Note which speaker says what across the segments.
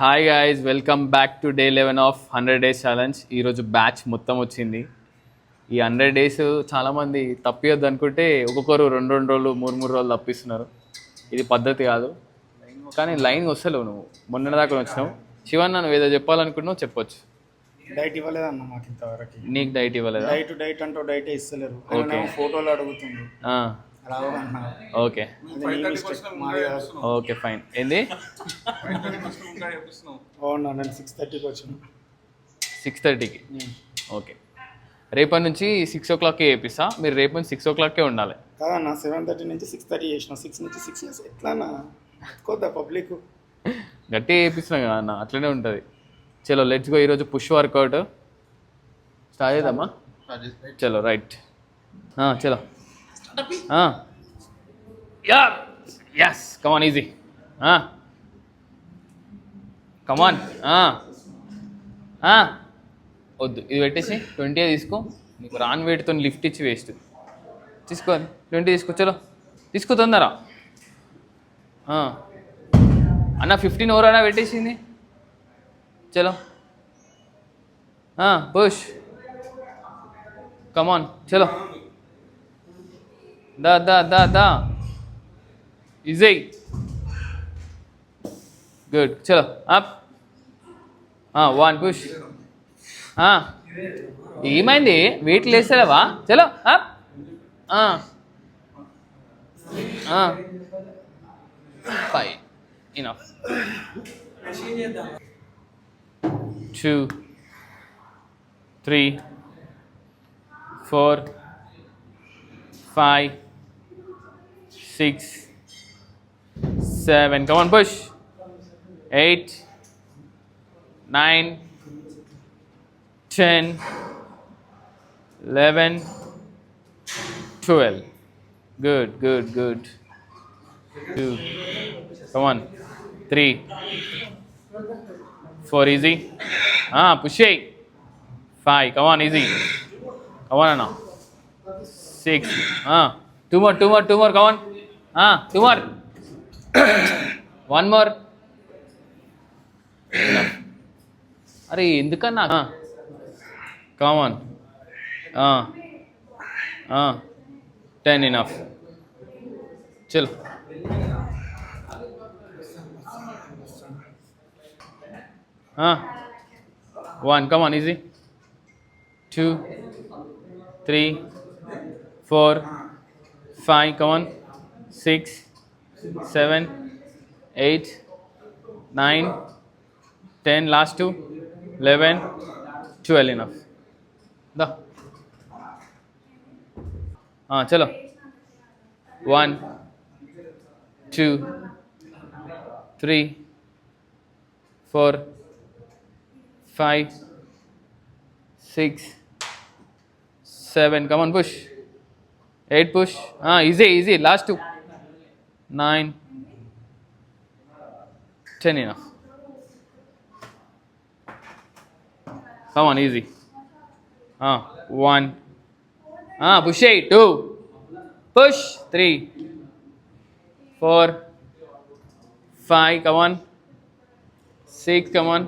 Speaker 1: Hi guys, welcome back to day 11 of 100 days challenge. ఈరోజు batch మొత్తం వచ్చింది. ఈ 100 డేస్ చాలామంది తప్పియొద్దు అనుకుంటే ఒక్కొక్కరు రెండు రెండు రోజులు మూడు మూడు రోజులు తప్పిస్తున్నారు. ఇది పద్ధతి కాదు. కానీ లైన్ వస్తలేవు. నువ్వు మొన్న దాకా వచ్చినావు. శివన్న, నువ్వు ఏదో చెప్పాలనుకుంటున్నావు, చెప్పొచ్చు.
Speaker 2: డైట్ ఇవ్వలేదన్న మాకు ఇంతవరకు.
Speaker 1: నీకు డైట్ ఇవ్వలేదా?
Speaker 2: డైట్ అంటూ డైట్ ఇస్తలేరు.
Speaker 1: ఓకే.
Speaker 2: ఫోటోలు అడుగుతుండ్రు.
Speaker 1: Okay okay fine. ఏంది?
Speaker 2: అవునా, నేను 6:30కి వచ్చాను.
Speaker 1: 6:30కి? ఓకే. రేపటి నుంచి 6 o'clockకే చేపిస్తా. మీరు రేపు నుంచి 6 o'clockకే ఉండాలి.
Speaker 2: కాదన్న, 7:30 నుంచి 6:30 చేసిన. 6 నుంచి 6 చేసి ఎట్లానా కొద్దా పబ్లిక్
Speaker 1: గట్టిగా చేపిస్తున్నాం కదా అన్న, అట్లనే ఉంటుంది. చలో లెట్స్ గో. ఈరోజు పుష్ వర్కౌట్ స్టార్ట్ చేద్దామా? చలో రైట్. చలో యార్ ఎస్ కమాన్ ఈజీ. కమాన్. వద్దు, ఇది పెట్టేసి 20 తీసుకో. నీకు రాన్ వెయిట్తో లిఫ్ట్ ఇచ్చి వేస్ట్. తీసుకో, 20 తీసుకో. చలో తీసుకో తొందరా అన్న. 15 ఓవరానా పెట్టేసింది. చలో పుష్ కమాన్. చలో దా దా దా దా ఈజీ. గుడ్. చలో అప్. 1 పుష్. ఏమైంది? వెయిట్ లేస్తలేవా? చలో up. 5 enough. 2 3 4 5 6 7. Come on, push. 8 9 10 11 12. Good. 2. Come on. 3 4. Easy. Push 8. 5. Come on, easy. Come on, Anna. 6. 2 more. Come on. 2 more. 1 more. అరే ఎందుకన్నా? Come on. 10 enough. చలో. One. Come on, easy. 2 3 4 5. Come on. 6 7 8 9 10. Last 2. 11 12. Enough. Da. Chalo. 1 2 3 4 5 6 7. Come on, push. 8 push. Easy. Last 2. 9 10. Enough. Come on, easy. 1. Push 8. 2. Push 3 4 5. Come on. 6. Come on.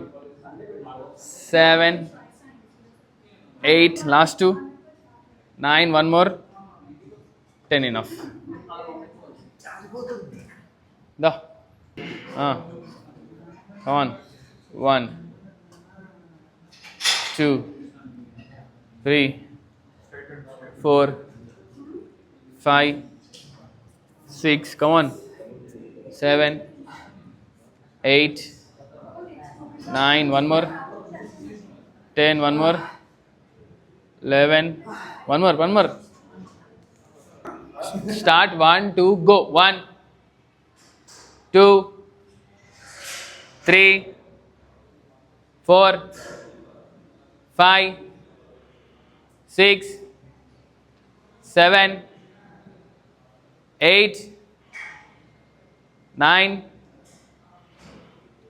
Speaker 1: 7 8. Last 2. 9. One more. 10. Enough. Da. Come on. 1 2 3 4 5 6. Come on. 7 8 9. One more. 10. One more. 11. One more. Start. 1 2 go. 1 2 3 4 5 6 7 8 9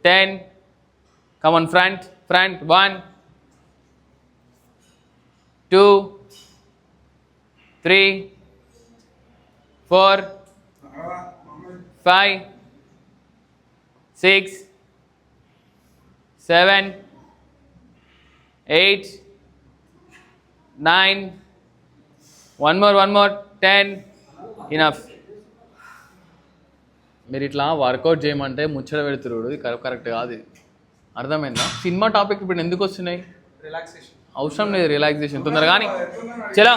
Speaker 1: 10. Come on, front. 1 2 3 4 5 6 7, 8, 9, one more, 10, enough. మీరు ఇట్లా work out చేయమంటే ముచ్చట పెడుతురుడు ఇది correct కాదు ఇది అర్థమైందా? Cinema topic ఇప్పుడు ఎందుకు వస్తున్నాయి?
Speaker 3: రిలాక్సేషన్.
Speaker 1: అవసరం లేదు రిలాక్సేషన్, తొందరగా కానీ చలో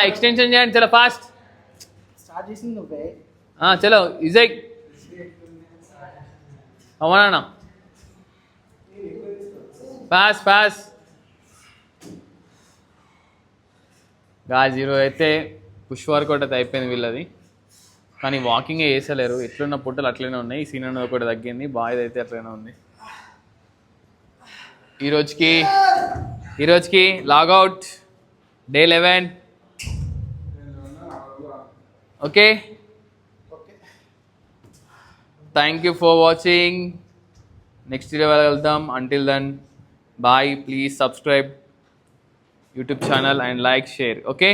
Speaker 1: ఎక్స్టెన్షన్ చేయండి, చలో ఫాస్ట్.
Speaker 2: స్టార్ట్ చేసింది నువ్వే.
Speaker 1: చలో ఇజయ్ అవునా ఫాస్ట్ ఈరోజు అయితే పుష్ వర్కౌట్ అయితే అయిపోయింది వీళ్ళది, కానీ వాకింగే వేసలేరు. ఎట్లున్న పుట్టలు అట్లనే ఉన్నాయి. ఈ సీన్ అనేది ఒకటి తగ్గింది, బాయ్ది అయితే అట్లనే ఉంది. ఈరోజుకి logout day 11. Okay, thank you for watching. Next video వెళ్దాం. Until then bye. Please subscribe YouTube channel and like share. Okay.